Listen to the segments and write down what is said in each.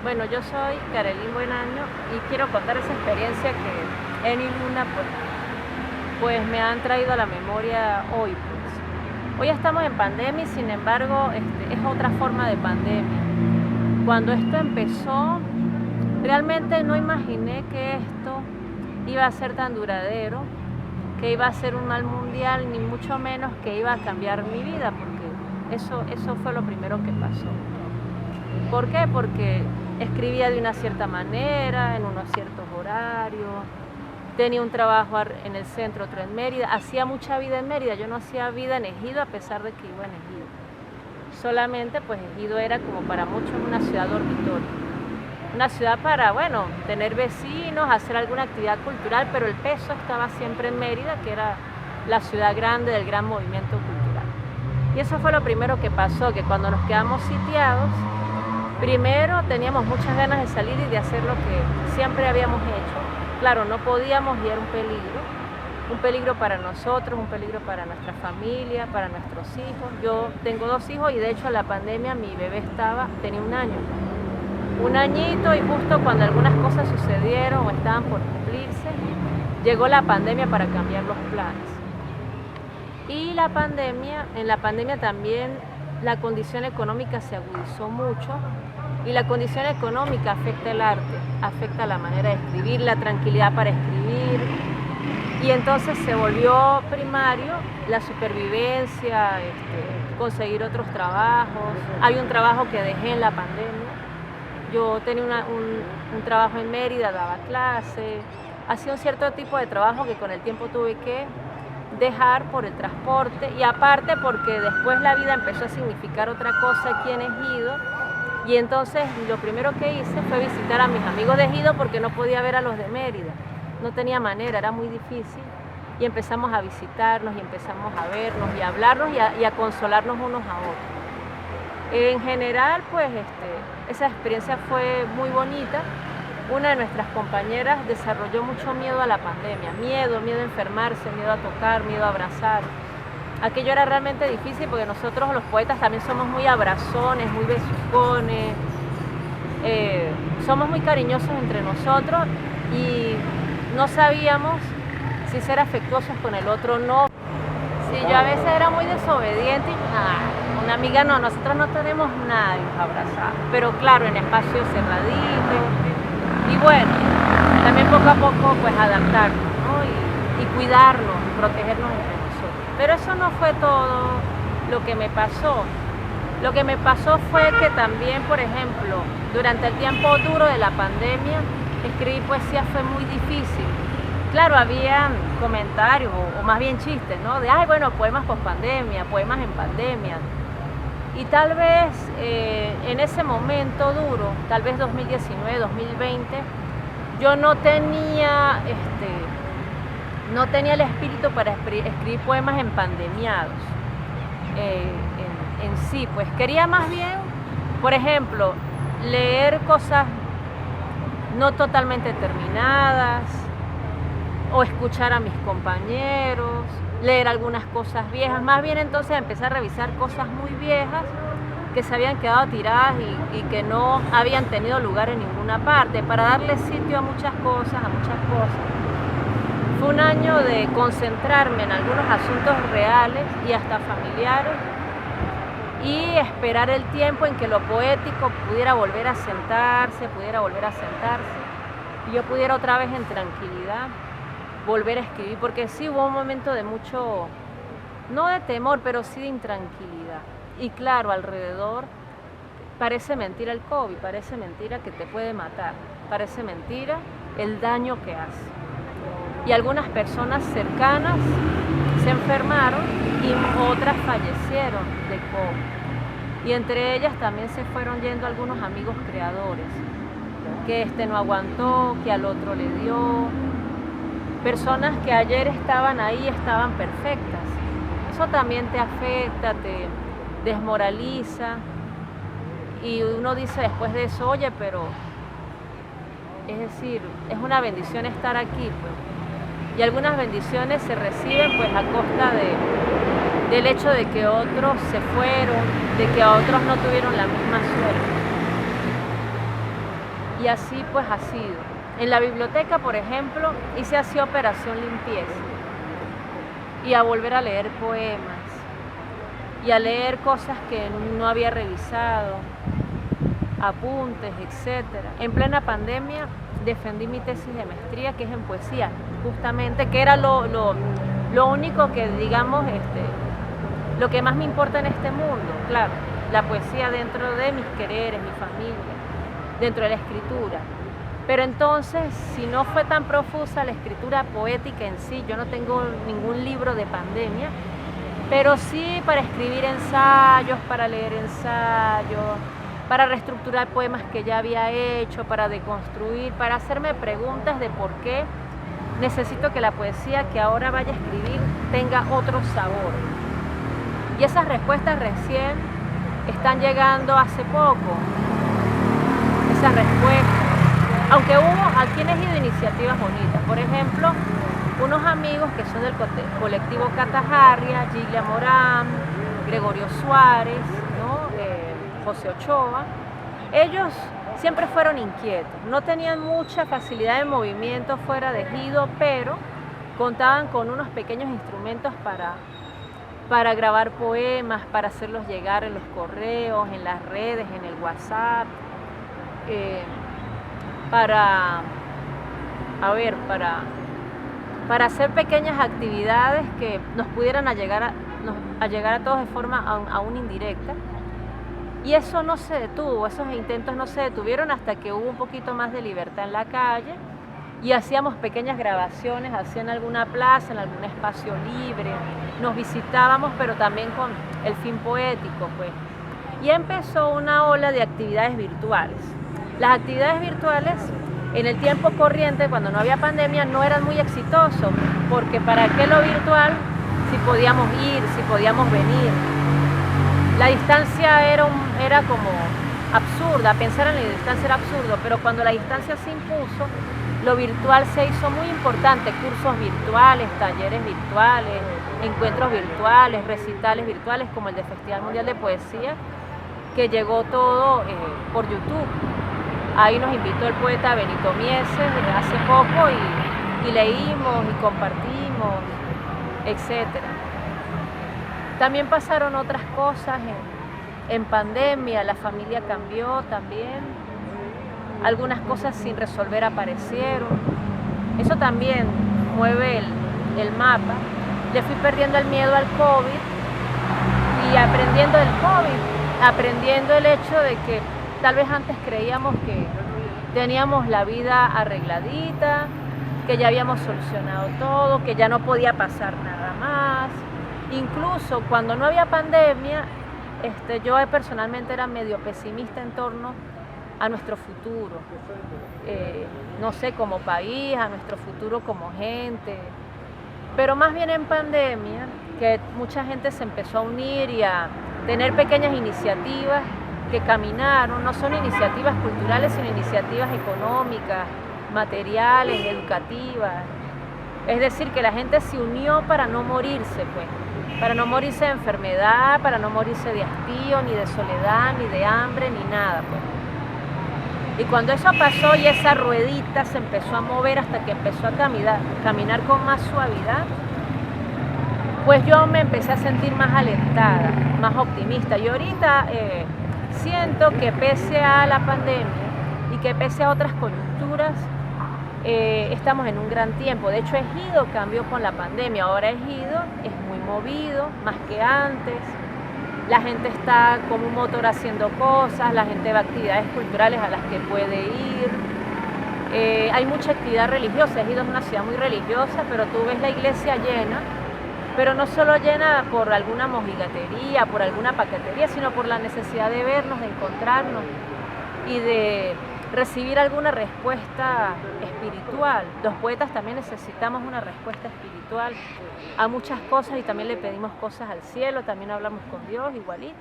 Bueno, yo soy Karelin Buenaño y quiero contar esa experiencia que Eni y Luna pues me han traído a la memoria hoy. Hoy estamos en pandemia y sin embargo es otra forma de pandemia. Cuando esto empezó, realmente no imaginé que esto iba a ser tan duradero, que iba a ser un mal mundial, ni mucho menos que iba a cambiar mi vida, porque eso fue lo primero que pasó. ¿Por qué? Porque escribía de una cierta manera, en unos ciertos horarios, tenía un trabajo en el centro, otro en Mérida, hacía mucha vida en Mérida, yo no hacía vida en Ejido a pesar de que iba en Ejido. Solamente pues Ejido era como para muchos una ciudad dormitorio, una ciudad para, bueno, tener vecinos, hacer alguna actividad cultural, pero el peso estaba siempre en Mérida, que era la ciudad grande del gran movimiento cultural. Y eso fue lo primero que pasó, que cuando nos quedamos sitiados, primero teníamos muchas ganas de salir y de hacer lo que siempre habíamos hecho. Claro, no podíamos y era un peligro para nosotros, un peligro para nuestra familia, para nuestros hijos. Yo tengo 2 hijos y de hecho en la pandemia mi bebé tenía 1 año. 1 añito y justo cuando algunas cosas sucedieron o estaban por cumplirse, llegó la pandemia para cambiar los planes. Y en la pandemia también la condición económica se agudizó mucho y la condición económica afecta el arte, afecta la manera de escribir, la tranquilidad para escribir y entonces se volvió primario la supervivencia, conseguir otros trabajos. Hay un trabajo que dejé en la pandemia, yo tenía un trabajo en Mérida, daba clase, hacía un cierto tipo de trabajo que con el tiempo tuve que dejar por el transporte y aparte porque después la vida empezó a significar otra cosa aquí en Ejido y entonces lo primero que hice fue visitar a mis amigos de Ejido porque no podía ver a los de Mérida, no tenía manera, era muy difícil y empezamos a visitarnos y empezamos a vernos y a hablarnos y a consolarnos unos a otros. En general pues esa experiencia fue muy bonita. Una de nuestras compañeras desarrolló mucho miedo a la pandemia, miedo a enfermarse, miedo a tocar, miedo a abrazar. Aquello era realmente difícil porque nosotros los poetas también somos muy abrazones, muy besucones, somos muy cariñosos entre nosotros y no sabíamos si ser afectuosos con el otro o no. Sí, yo a veces era muy desobediente y una amiga no, nosotros no tenemos nadie abrazar, pero claro, en espacios cerraditos. Y bueno, también poco a poco pues adaptarnos, ¿no? y cuidarnos, protegernos entre nosotros. Pero eso no fue todo lo que me pasó. Lo que me pasó fue que también, por ejemplo, durante el tiempo duro de la pandemia, escribir poesía fue muy difícil. Claro, había comentarios o más bien chistes, ¿no? De, bueno, poemas post pandemia, poemas en pandemia. Y tal vez en ese momento duro, tal vez 2019, 2020, yo no tenía el espíritu para escribir poemas empandemiados en sí. Pues quería más bien, por ejemplo, leer cosas no totalmente terminadas o escuchar a mis compañeros, leer algunas cosas viejas, más bien entonces empezar a revisar cosas muy viejas que se habían quedado tiradas y que no habían tenido lugar en ninguna parte, para darle sitio a muchas cosas. Fue un año de concentrarme en algunos asuntos reales y hasta familiares y esperar el tiempo en que lo poético pudiera volver a sentarse y yo pudiera otra vez en tranquilidad volver a escribir, porque sí hubo un momento de mucho, no de temor, pero sí de intranquilidad. Y claro, alrededor parece mentira el COVID, parece mentira que te puede matar, parece mentira el daño que hace. Y algunas personas cercanas se enfermaron y otras fallecieron de COVID. Y entre ellas también se fueron yendo algunos amigos creadores, que no aguantó, que al otro le dio. Personas que ayer estaban ahí, estaban perfectas. Eso también te afecta, te desmoraliza y uno dice después de eso, oye, pero es decir, es una bendición estar aquí, pues. Y algunas bendiciones se reciben pues a costa del hecho de que otros se fueron, de que a otros no tuvieron la misma suerte. Y así pues ha sido. En la biblioteca, por ejemplo, hice así operación limpieza y a volver a leer poemas y a leer cosas que no había revisado, apuntes, etcétera. En plena pandemia defendí mi tesis de maestría, que es en poesía, justamente, que era lo único que, digamos, lo que más me importa en este mundo, claro, la poesía dentro de mis quereres, mi familia, dentro de la escritura. Pero entonces, si no fue tan profusa la escritura poética en sí, yo no tengo ningún libro de pandemia, pero sí para escribir ensayos, para leer ensayos, para reestructurar poemas que ya había hecho, para deconstruir, para hacerme preguntas de por qué necesito que la poesía que ahora vaya a escribir tenga otro sabor. Y esas respuestas recién están llegando hace poco, esas respuestas. Aunque hubo a quienes ido iniciativas bonitas, por ejemplo, unos amigos que son del colectivo Catajarria, Giglia Morán, Gregorio Suárez, ¿no? José Ochoa, ellos siempre fueron inquietos, no tenían mucha facilidad de movimiento fuera de Ejido, pero contaban con unos pequeños instrumentos para grabar poemas, para hacerlos llegar en los correos, en las redes, en el WhatsApp, para hacer pequeñas actividades que nos pudieran llegar a todos de forma aún indirecta. Y eso no se detuvo, esos intentos no se detuvieron hasta que hubo un poquito más de libertad en la calle y hacíamos pequeñas grabaciones, así en alguna plaza, en algún espacio libre, nos visitábamos, pero también con el fin poético, pues. Y empezó una ola de actividades virtuales. Las actividades virtuales en el tiempo corriente, cuando no había pandemia, no eran muy exitosos, porque ¿para qué lo virtual si podíamos ir, si podíamos venir? La distancia era como absurda, pensar en la distancia era absurdo, pero cuando la distancia se impuso, lo virtual se hizo muy importante, cursos virtuales, talleres virtuales, encuentros virtuales, recitales virtuales, como el del Festival Mundial de Poesía, que llegó todo por YouTube. Ahí nos invitó el poeta Benito Mieses hace poco y leímos y compartimos, etc. También pasaron otras cosas en pandemia, la familia cambió también, algunas cosas sin resolver aparecieron. Eso también mueve el mapa. Le fui perdiendo el miedo al COVID y aprendiendo del COVID, aprendiendo el hecho de que tal vez antes creíamos que teníamos la vida arregladita, que ya habíamos solucionado todo, que ya no podía pasar nada más. Incluso cuando no había pandemia, yo personalmente era medio pesimista en torno a nuestro futuro, no sé, como país, a nuestro futuro como gente. Pero más bien en pandemia, que mucha gente se empezó a unir y a tener pequeñas iniciativas que caminaron, no son iniciativas culturales, sino iniciativas económicas, materiales, educativas. Es decir, que la gente se unió para no morirse, pues, para no morirse de enfermedad, para no morirse de hastío, ni de soledad, ni de hambre, ni nada, pues. Y cuando eso pasó y esa ruedita se empezó a mover hasta que empezó a caminar con más suavidad, pues yo me empecé a sentir más alentada, más optimista. Y ahorita siento que pese a la pandemia y que pese a otras coyunturas, estamos en un gran tiempo. De hecho, Ejido cambió con la pandemia. Ahora Ejido es muy movido, más que antes. La gente está como un motor haciendo cosas, la gente va a actividades culturales a las que puede ir. Hay mucha actividad religiosa. Ejido es una ciudad muy religiosa, pero tú ves la iglesia llena, pero no solo llena por alguna mojigatería, por alguna paquetería, sino por la necesidad de vernos, de encontrarnos y de recibir alguna respuesta espiritual. Los poetas también necesitamos una respuesta espiritual a muchas cosas y también le pedimos cosas al cielo, también hablamos con Dios igualito.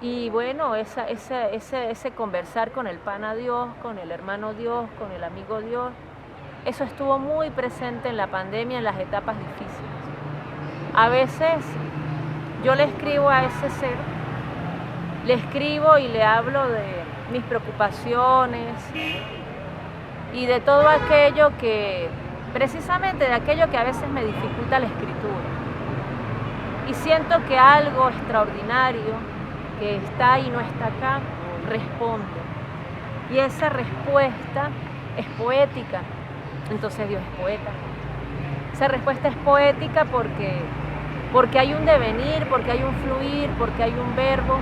Y bueno, ese conversar con el pana Dios, con el hermano Dios, con el amigo Dios, eso estuvo muy presente en la pandemia, en las etapas difíciles. A veces yo le escribo a ese ser Le escribo y le hablo de mis preocupaciones y de todo aquello que, precisamente de aquello que a veces me dificulta la escritura. Y siento que algo extraordinario que está y no está acá responde. Y esa respuesta es poética. Entonces Dios es poeta. Esa respuesta es poética porque hay un devenir, porque hay un fluir, porque hay un verbo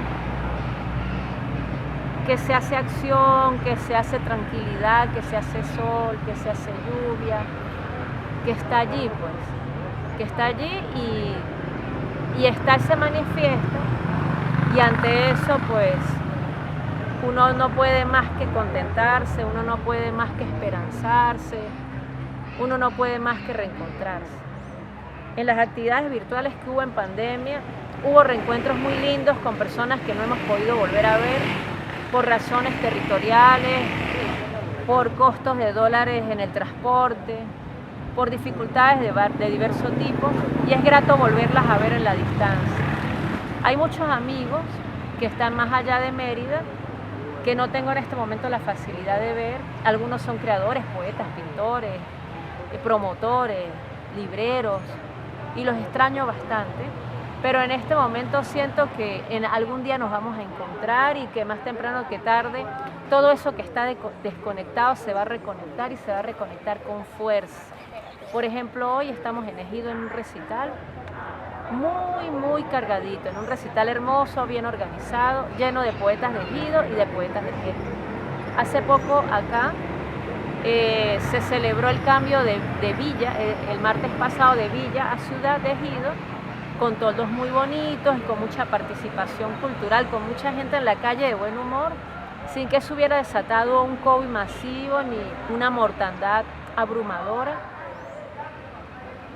que se hace acción, que se hace tranquilidad, que se hace sol, que se hace lluvia, que está allí, pues, que está allí y está ese manifiesto, y ante eso, pues, uno no puede más que contentarse, uno no puede más que esperanzarse, uno no puede más que reencontrarse. En las actividades virtuales que hubo en pandemia, hubo reencuentros muy lindos con personas que no hemos podido volver a ver por razones territoriales, por costos de dólares en el transporte, por dificultades de diverso tipo, y es grato volverlas a ver en la distancia. Hay muchos amigos que están más allá de Mérida, que no tengo en este momento la facilidad de ver. Algunos son creadores, poetas, pintores, promotores, libreros, y los extraño bastante. Pero en este momento siento que en algún día nos vamos a encontrar y que más temprano que tarde todo eso que está desconectado se va a reconectar y se va a reconectar con fuerza. Por ejemplo, hoy estamos en Ejido en un recital muy cargadito, en un recital hermoso, bien organizado, lleno de poetas de Ejido y de poetas de Ejido. Hace poco acá se celebró el cambio de villa, el martes pasado, de villa a ciudad de Ejido, con toldos muy bonitos y con mucha participación cultural, con mucha gente en la calle de buen humor, sin que se hubiera desatado un COVID masivo ni una mortandad abrumadora.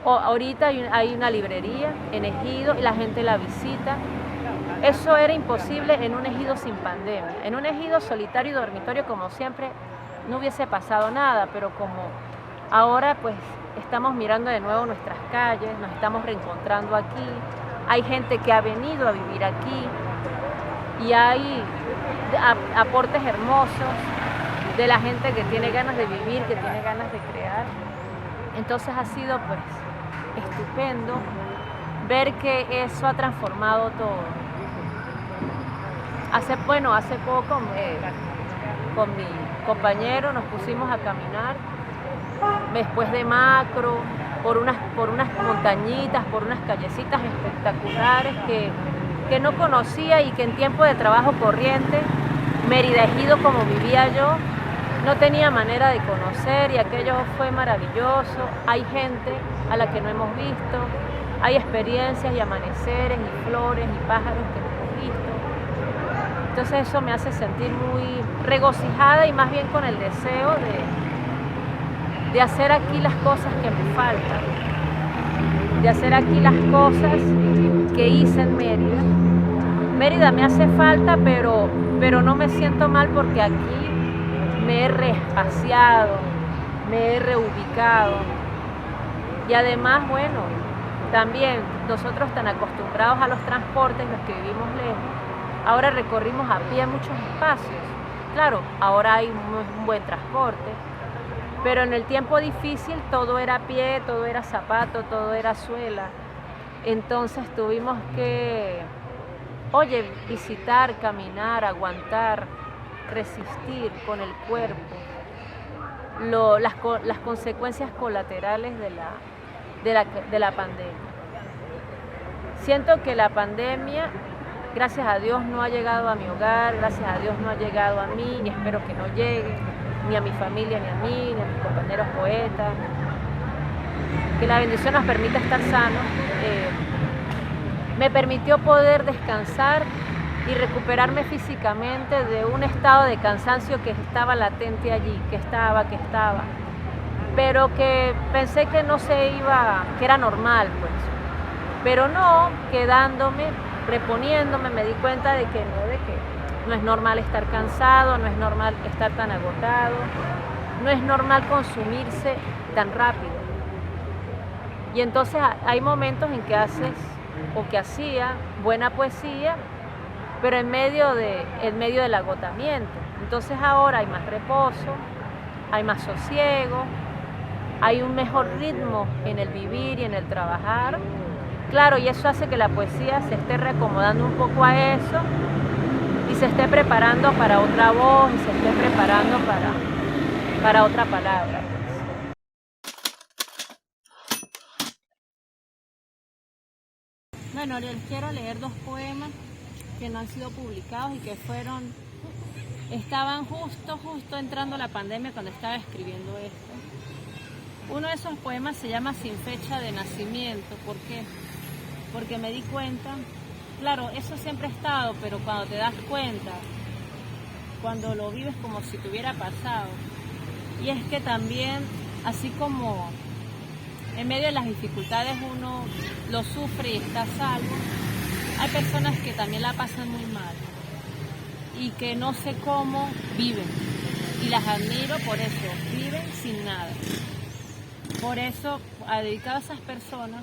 Ahorita hay una librería en Ejido y la gente la visita. Eso era imposible en un Ejido sin pandemia. En un Ejido solitario y dormitorio, como siempre, no hubiese pasado nada, pero como ahora pues estamos mirando de nuevo nuestras calles, nos estamos reencontrando aquí, hay gente que ha venido a vivir aquí y hay aportes hermosos de la gente que tiene ganas de vivir, que tiene ganas de crear. Entonces ha sido pues estupendo ver que eso ha transformado todo. Hace poco con mi compañero nos pusimos a caminar después de Macro, por unas montañitas, por unas callecitas espectaculares que no conocía y que en tiempo de trabajo corriente, Mérida Ejido como vivía yo, no tenía manera de conocer, y aquello fue maravilloso. Hay gente a la que no hemos visto, hay experiencias y amaneceres y flores y pájaros que no hemos visto. Entonces eso me hace sentir muy regocijada y más bien con el deseo de hacer aquí las cosas que me faltan, de hacer aquí las cosas que hice en Mérida. Mérida me hace falta, pero no me siento mal porque aquí me he reespaciado, me he reubicado. Y además, bueno, también nosotros tan acostumbrados a los transportes, los que vivimos lejos, ahora recorrimos a pie muchos espacios. Claro, ahora hay un buen transporte, pero en el tiempo difícil todo era a pie, todo era zapato, todo era suela. Entonces tuvimos que, visitar, caminar, aguantar, resistir con el cuerpo las consecuencias colaterales de la pandemia. Siento que la pandemia, gracias a Dios, no ha llegado a mi hogar, gracias a Dios no ha llegado a mí, y espero que no llegue, ni a mi familia, ni a mí, ni a mis compañeros poetas. Que la bendición nos permita estar sanos. Me permitió poder descansar y recuperarme físicamente de un estado de cansancio que estaba latente allí, que estaba, pero que pensé que no se iba, que era normal, pues. Pero no, quedándome, reponiéndome, me di cuenta de que no es normal estar cansado, no es normal estar tan agotado, no es normal consumirse tan rápido. Y entonces hay momentos en que haces o que hacía buena poesía pero en medio del agotamiento. Entonces ahora hay más reposo, hay más sosiego, hay un mejor ritmo en el vivir y en el trabajar. Claro, y eso hace que la poesía se esté reacomodando un poco a eso y se esté preparando para otra voz y se esté preparando para otra palabra. Bueno, les quiero leer 2 poemas que no han sido publicados y que estaban justo entrando la pandemia cuando estaba escribiendo esto. Uno de esos poemas se llama Sin fecha de nacimiento. ¿Por qué? Porque me di cuenta, claro, eso siempre ha estado, pero cuando te das cuenta, cuando lo vives como si te hubiera pasado, y es que también, así como en medio de las dificultades uno lo sufre y está a salvo, hay personas que también la pasan muy mal y que no sé cómo viven, y las admiro por eso, viven sin nada. Por eso, dedicado a esas personas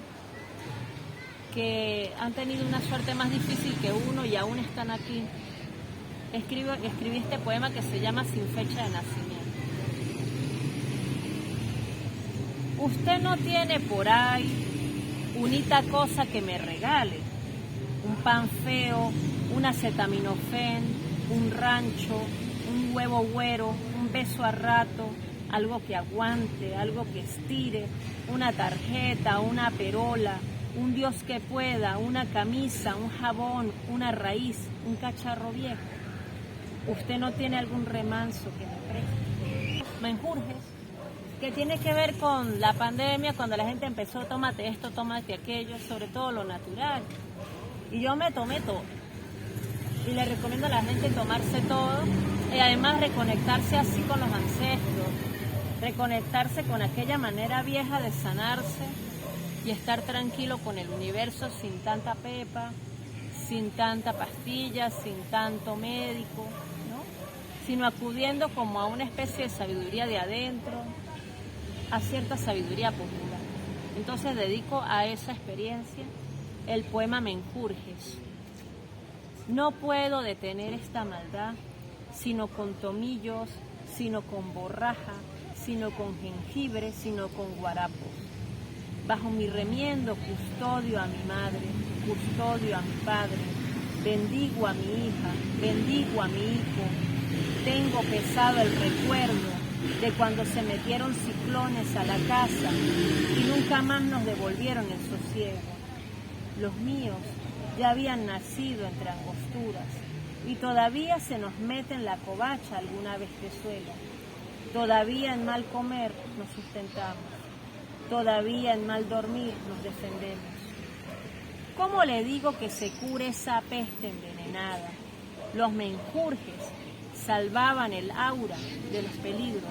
que han tenido una suerte más difícil que uno y aún están aquí, escribí este poema que se llama Sin fecha de nacimiento. Usted no tiene por ahí unita cosa que me regale, un pan feo, un acetaminofén, un rancho, un huevo güero, un beso a rato, algo que aguante, algo que estire, una tarjeta, una perola, un Dios que pueda, una camisa, un jabón, una raíz, un cacharro viejo. Usted no tiene algún remanso que me preste. Menjurjes, que tiene que ver con la pandemia, cuando la gente empezó, tómate esto, tómate aquello, sobre todo lo natural. Y yo me tomé todo. Y le recomiendo a la gente tomarse todo y además reconectarse así con los ancestros, reconectarse con aquella manera vieja de sanarse y estar tranquilo con el universo sin tanta pepa, sin tanta pastilla, sin tanto médico, ¿no? Sino acudiendo como a una especie de sabiduría de adentro, a cierta sabiduría popular. Entonces dedico a esa experiencia el poema Menjurjes. No puedo detener esta maldad, sino con tomillos, sino con borraja, sino con jengibre, sino con guarapos. Bajo mi remiendo custodio a mi madre, custodio a mi padre, bendigo a mi hija, bendigo a mi hijo. Tengo pesado el recuerdo de cuando se metieron ciclones a la casa y nunca más nos devolvieron el sosiego. Los míos ya habían nacido entre angosturas y todavía se nos mete en la covacha alguna bestezuela. Todavía en mal comer nos sustentamos, todavía en mal dormir nos defendemos. ¿Cómo le digo que se cure esa peste envenenada? Los menjurjes salvaban el aura de los peligros